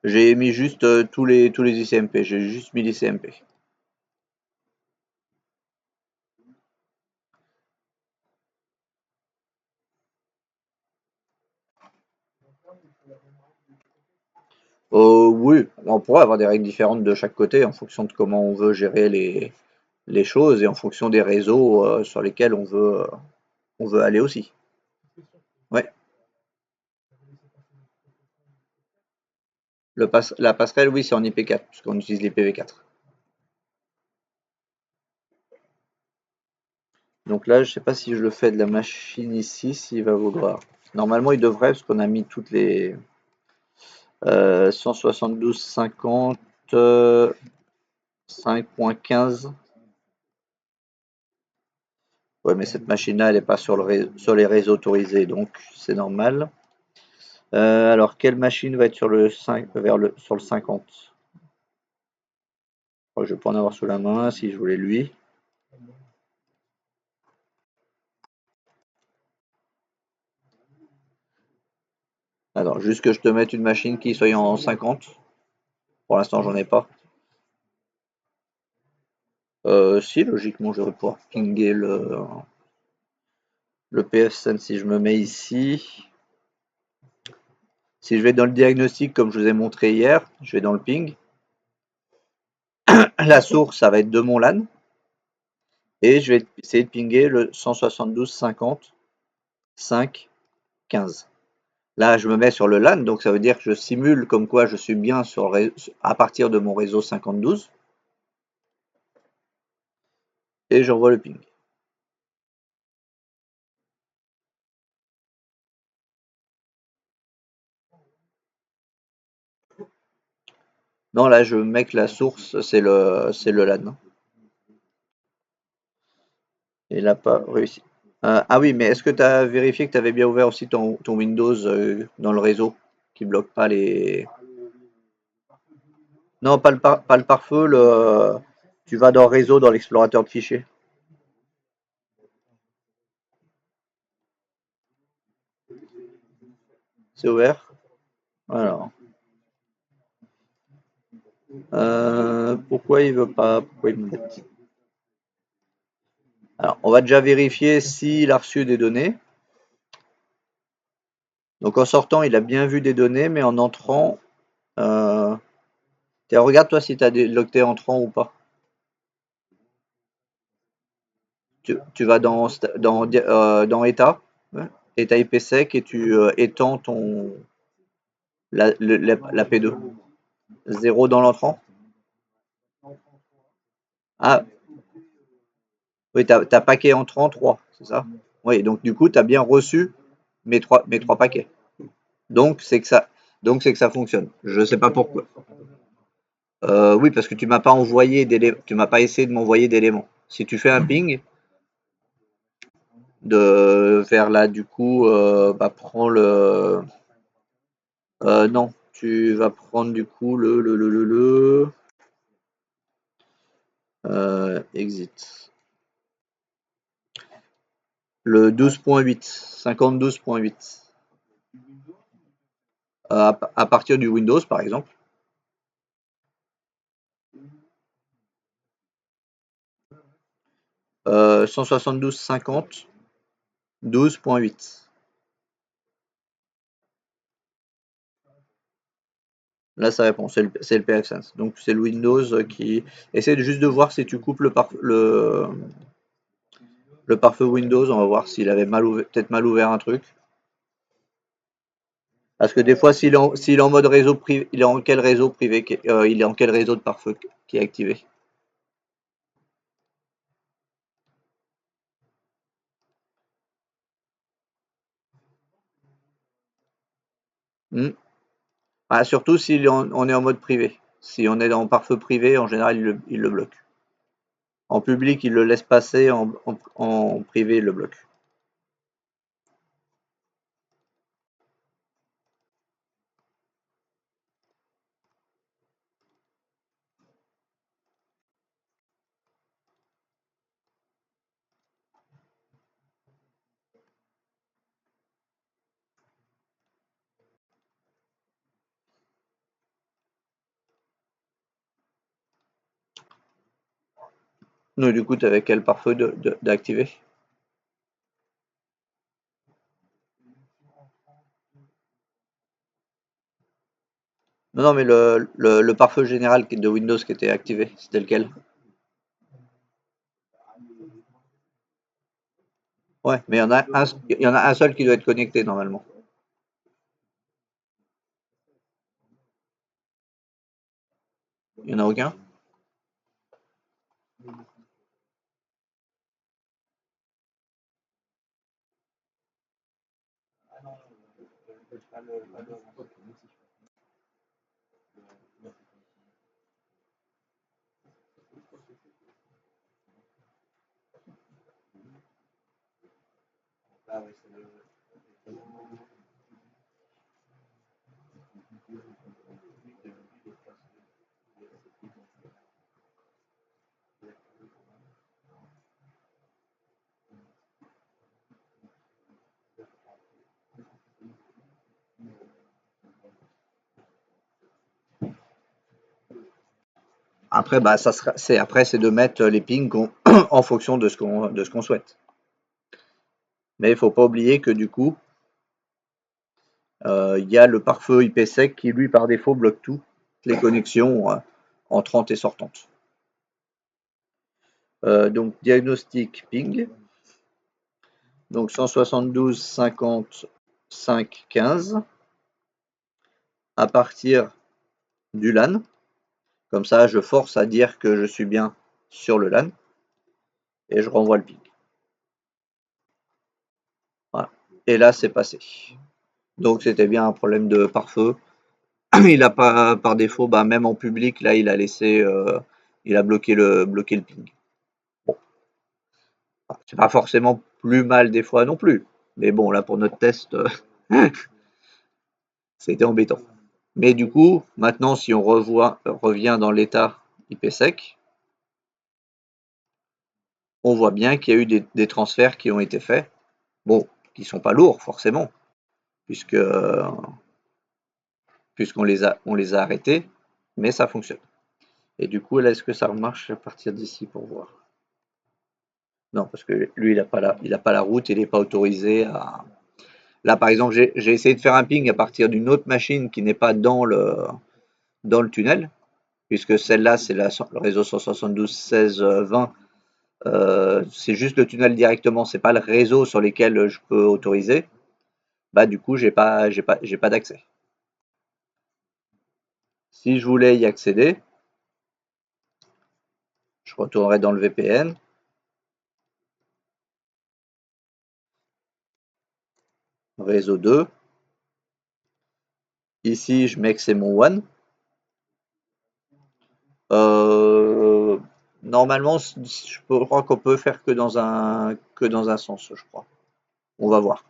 J'ai mis juste tous les ICMP, j'ai juste mis l'ICMP. Oui, on pourrait avoir des règles différentes de chaque côté en fonction de comment on veut gérer les choses et en fonction des réseaux sur lesquels on veut aller aussi. Ouais, la passerelle, oui, c'est en IP4, puisqu'on utilise l'IPv4. Donc là, je sais pas si je le fais de la machine ici, s'il va vouloir. Normalement, il devrait, parce qu'on a mis toutes les 172.50, 5.15. Ouais, mais cette machine-là, elle n'est pas sur les réseaux autorisés, donc c'est normal. Alors, quelle machine va être sur le 5, sur le 50? Je vais pas en avoir sous la main si je voulais lui. Alors, juste que je te mette une machine qui soit en 50. Pour l'instant, j'en ai pas. Si, logiquement, je vais pouvoir pinguer le PFSense si je me mets ici. Si je vais dans le diagnostic, comme je vous ai montré hier, je vais dans le ping. La source, ça va être de mon LAN. Et je vais essayer de pinguer le 172.50, 5, 15. Là, je me mets sur le LAN, donc ça veut dire que je simule comme quoi je suis bien à partir de mon réseau 52 et j'envoie le ping. Non, là, je mets que la source, c'est le LAN. Et il n'a pas réussi. Ah oui, mais est-ce que tu as vérifié que tu avais bien ouvert aussi ton Windows dans le réseau qui bloque pas les. Non, pas le pare-feu, tu vas dans réseau dans l'explorateur de fichiers. C'est ouvert. Alors. Pourquoi il veut pas? Pourquoi il me met? Alors, on va déjà vérifier s'il a reçu des données. Donc en sortant, il a bien vu des données, mais en entrant, regarde toi si tu as des l'octet entrant ou pas. Tu vas dans état, ouais, état IPsec et tu étends la P2. 0 dans l'entrant. Ah, oui, t'as paquet entrant 3, c'est ça? Oui, donc du coup, tu as bien reçu mes trois paquets. Donc c'est que ça fonctionne. Je sais pas pourquoi. Oui, parce que tu m'as pas envoyé d'éléments, tu m'as pas essayé de m'envoyer d'éléments. Si tu fais un ping de vers là, du coup, prends le. Non, tu vas prendre du coup exit. Le 12.8, 52.8. À partir du Windows, par exemple. 172.50, 12.8. Là, ça répond, c'est le PFSense. Donc, c'est le Windows qui. Essaie juste de voir si tu coupes le pare-feu Windows. On va voir s'il avait peut-être mal ouvert un truc. Parce que des fois, s'il est en mode réseau privé, il est en quel réseau privé, il est en quel réseau de pare-feu qui est activé? Hmm. Surtout si on est en mode privé. Si on est dans pare-feu privé, en général, il le bloque. En public, il le laisse passer, en privé, il le bloque. Donc, du coup, tu avais quel pare-feu d'activer? Non, non, mais le pare-feu général de Windows qui était activé, c'était lequel? Ouais, mais il y en a un seul qui doit être connecté normalement. Il n'y en a aucun? Après, c'est de mettre les pings en fonction de ce qu'on souhaite. Mais il faut pas oublier que du coup, il y a le pare-feu IPsec qui lui par défaut bloque toutes les connexions entrantes et sortantes. Donc diagnostic ping. Donc 172 50 5 15 à partir du LAN. Comme ça, je force à dire que je suis bien sur le LAN et je renvoie le ping. Voilà. Et là, c'est passé. Donc c'était bien un problème de pare-feu. Il a pas, par défaut, même en public, là, il a bloqué le ping. Bon, c'est pas forcément plus mal des fois non plus. Mais bon, là, pour notre test, c'était embêtant. Mais du coup, maintenant, si on revient dans l'état IPsec, on voit bien qu'il y a eu des transferts qui ont été faits. Bon, qui sont pas lourds, forcément, puisque puisqu'on on les a arrêtés, mais ça fonctionne. Et du coup, là, est-ce que ça marche à partir d'ici pour voir? Non, parce que lui, il a pas la route, il n'est pas autorisé à. Là, par exemple, j'ai essayé de faire un ping à partir d'une autre machine qui n'est pas dans le tunnel, puisque celle-là, c'est le réseau 172.16.20. C'est juste le tunnel directement, c'est pas le réseau sur lequel je peux autoriser. Bah, du coup, j'ai pas d'accès. Si je voulais y accéder, je retournerai dans le VPN. Réseau 2. Ici, je mets que c'est mon WAN. Euh, Normalement, je crois qu'on peut faire que dans un sens, je crois. On va voir.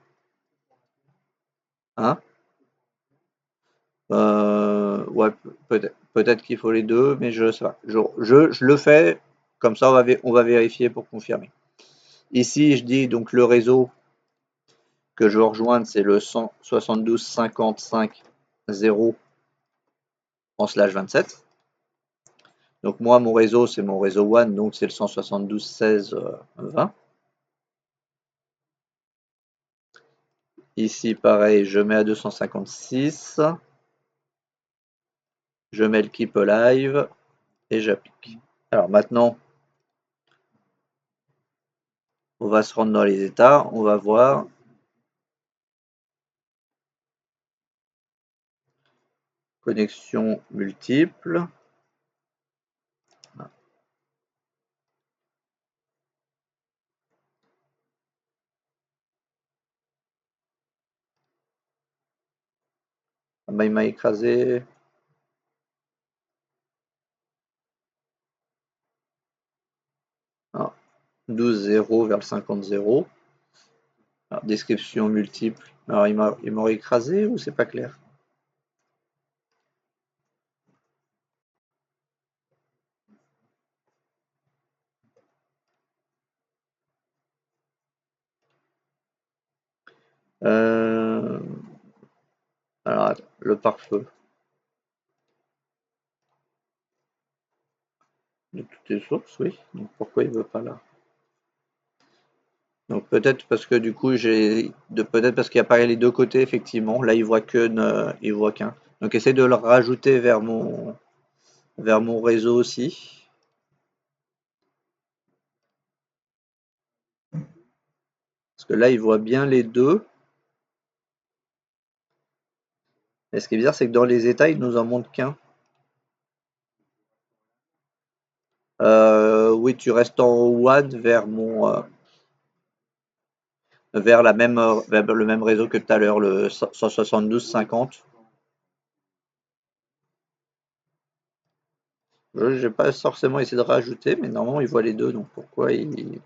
Hein? Ouais, peut-être qu'il faut les deux, mais je sais pas. Je le fais, comme ça on va vérifier pour confirmer. Ici, je dis donc le réseau que je veux rejoindre, c'est le 172.55.0 en slash 27. Donc moi, mon réseau, c'est mon réseau WAN, donc c'est le 172.16.20. Ici, pareil, je mets à 256. Je mets le keep alive et j'applique. Alors maintenant, on va se rendre dans les états, on va voir. Connexion multiple. Ah bah, il m'a écrasé. 12-0 vers le 50-0. Alors, description multiple. Alors, il m'aurait écrasé ou c'est pas clair? Euh, Alors, attends, le pare-feu. De toutes les sources, oui. Donc, pourquoi il veut pas là? Donc, peut-être parce que du coup, peut-être parce qu'il apparaît les deux côtés, effectivement. Là, il voit qu'un. Donc, essaye de le rajouter vers mon réseau aussi. Parce que là, il voit bien les deux. Et ce qui est bizarre, c'est que dans les états, il nous en montre qu'un. Oui, tu restes en WAN vers vers le même réseau que tout à l'heure, le 172.50. Je n'ai pas forcément essayé de rajouter, mais normalement il voit les deux, donc pourquoi il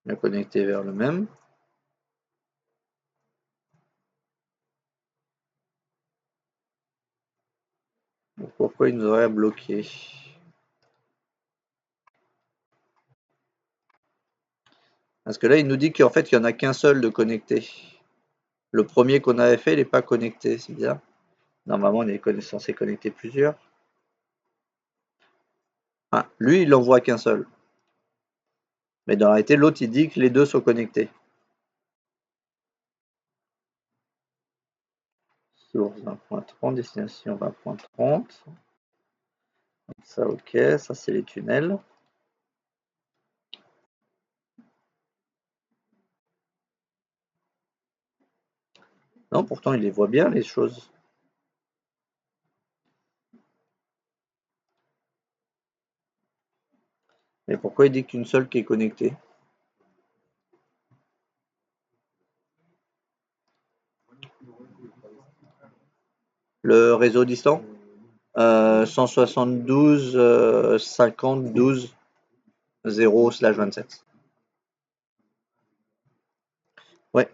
est connecté vers le même? Donc pourquoi il nous aurait bloqué? Parce que là il nous dit qu'en fait il n'y en a qu'un seul de connecté. Le premier qu'on avait fait, il n'est pas connecté, c'est bizarre. Normalement on est censé connecter plusieurs. Ah, lui il n'en voit qu'un seul. Mais dans la réalité, l'autre il dit que les deux sont connectés. Source 20.30, destination 20.30. Ça, ok, ça c'est les tunnels. Non, pourtant il les voit bien les choses. Mais pourquoi il dit qu'une seule qui est connectée? Le réseau distant? 172 50 12 0 slash 27. Ouais.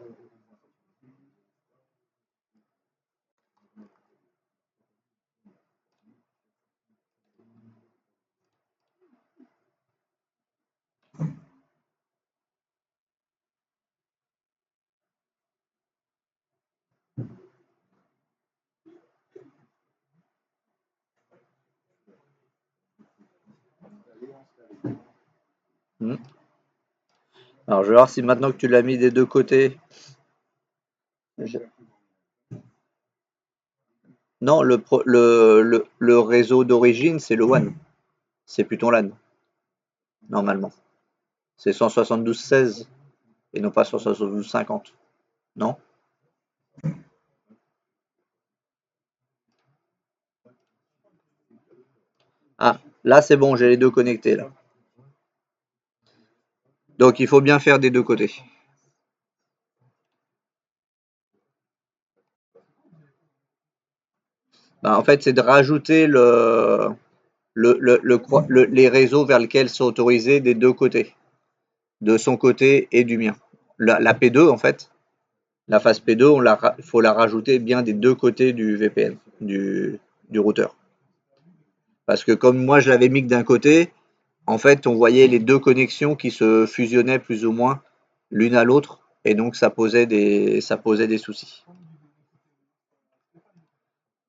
Hmm. Alors, je vais voir si maintenant que tu l'as mis des deux côtés. je- Non, le réseau d'origine, c'est le WAN. C'est Python LAN, normalement. C'est 172.16 et non pas 172.50. Non? Ah, là, c'est bon, j'ai les deux connectés, là. Donc, il faut bien faire des deux côtés. Bah, en fait, c'est de rajouter les réseaux vers lesquels sont autorisés des deux côtés, de son côté et du mien. La P2, en fait, la phase P2, il faut la rajouter bien des deux côtés du VPN, du routeur. Parce que comme moi, je l'avais mis que d'un côté, en fait, on voyait les deux connexions qui se fusionnaient plus ou moins l'une à l'autre, et donc ça posait des soucis.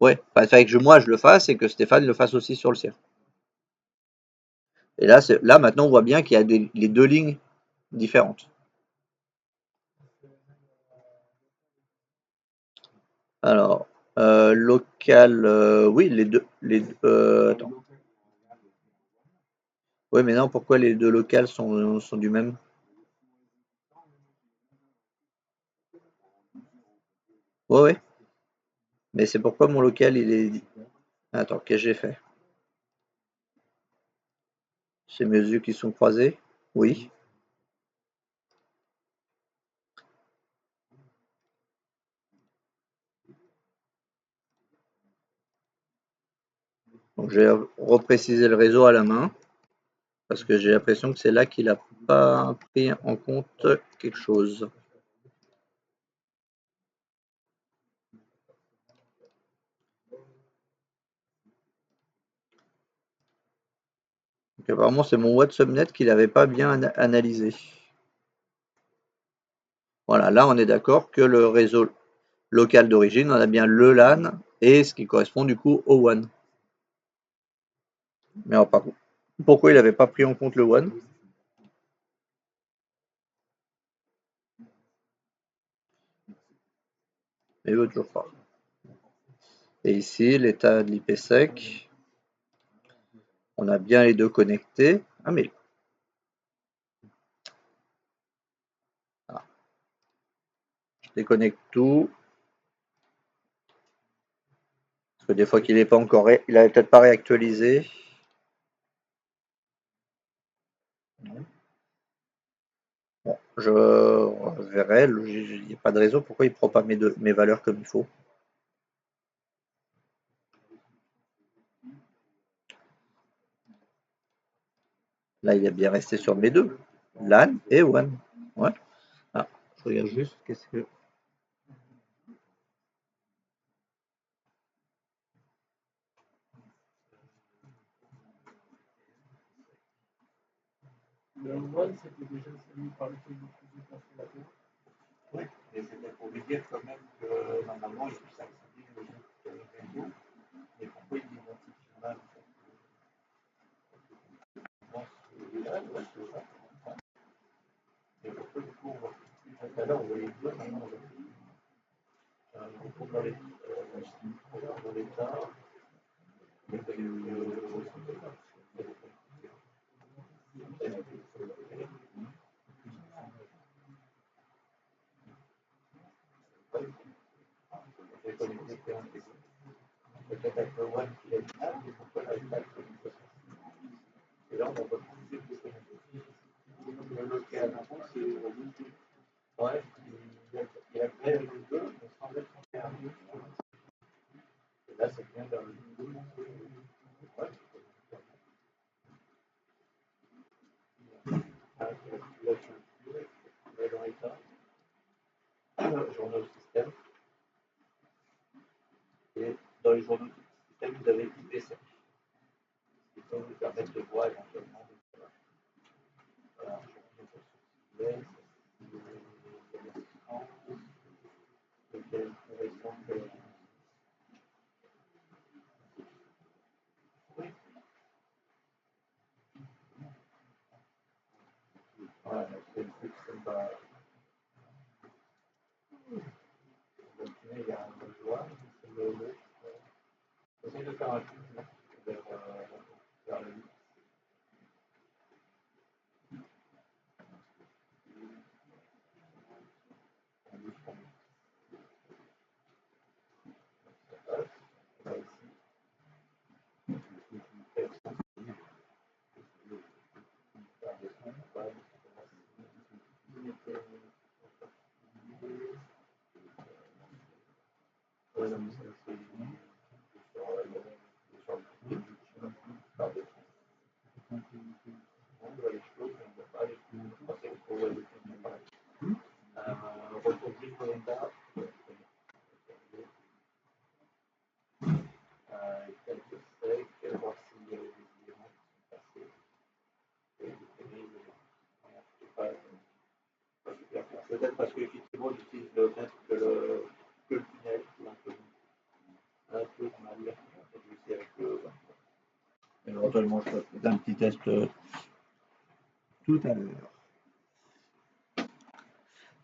Ouais, il fallait que moi je le fasse et que Stéphane le fasse aussi sur le sien. Et là, là maintenant, on voit bien qu'il y a les deux lignes différentes. Alors, local, oui, les deux. Attends. Oui, mais non, pourquoi les deux locales sont du même? Ouais, ouais. Mais c'est pourquoi mon local, il est. Attends, qu'est-ce que j'ai fait? C'est mes yeux qui sont croisés? Oui. Donc, j'ai reprécisé le réseau à la main parce que j'ai l'impression que c'est là qu'il a pas pris en compte quelque chose. Donc, apparemment, c'est mon WhatsApp.net qu'il n'avait pas bien analysé. Voilà, là, on est d'accord que le réseau local d'origine, on a bien le LAN et ce qui correspond du coup au WAN. Mais alors, par contre, pourquoi il n'avait pas pris en compte le WAN? Il veut toujours pas. Et ici, l'état de l'IPsec, on a bien les deux connectés. Ah, mais ah, je déconnecte tout. Parce que des fois qu'il n'est pas encore. Il n'avait peut-être pas réactualisé. Bon, je verrai. Il n'y a pas de raison. Pourquoi il ne prend pas mes valeurs comme il faut? Là, il est bien resté sur mes deux. LAN et WAN. Ouais. Ah, je regarde juste. Qu'est-ce que. Oui, mais c'était pour lui dire quand même que normalement, il s'activait le réseau, mais pourquoi il identifie mal là, et pourquoi du coup, tout à l'heure, on voyait deux, maintenant on voit on retourne dans l'état, peut-être avec le one qui est mal, mais pourquoi il n'arrive pas à le connecter? Et là, on va retrouver le local. Ouais, il a créé le deux, mais sans être fermé. Et là, c'est bien dans le deux. Ouais, dans l'état, journaux système, et dans les journaux système, vous avez IPsec, qui peut vous permettre de voir éventuellement. Voilà, Éventuellement, je ferai un petit test tout à l'heure.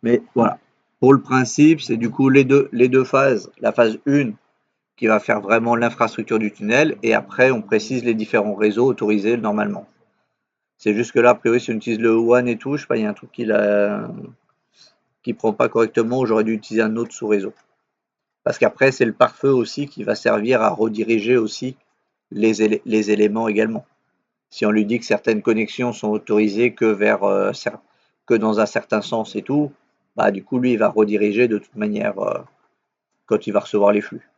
Mais voilà. Pour le principe, c'est du coup les deux phases. La phase 1 qui va faire vraiment l'infrastructure du tunnel et après on précise les différents réseaux autorisés normalement. C'est juste que là, a priori, si on utilise le WAN et tout, je sais pas, il y a un truc qui prend pas correctement, j'aurais dû utiliser un autre sous-réseau. Parce qu'après, c'est le pare-feu aussi qui va servir à rediriger aussi les éléments également. Si on lui dit que certaines connexions sont autorisées que dans un certain sens et tout, bah du coup lui il va rediriger de toute manière quand il va recevoir les flux.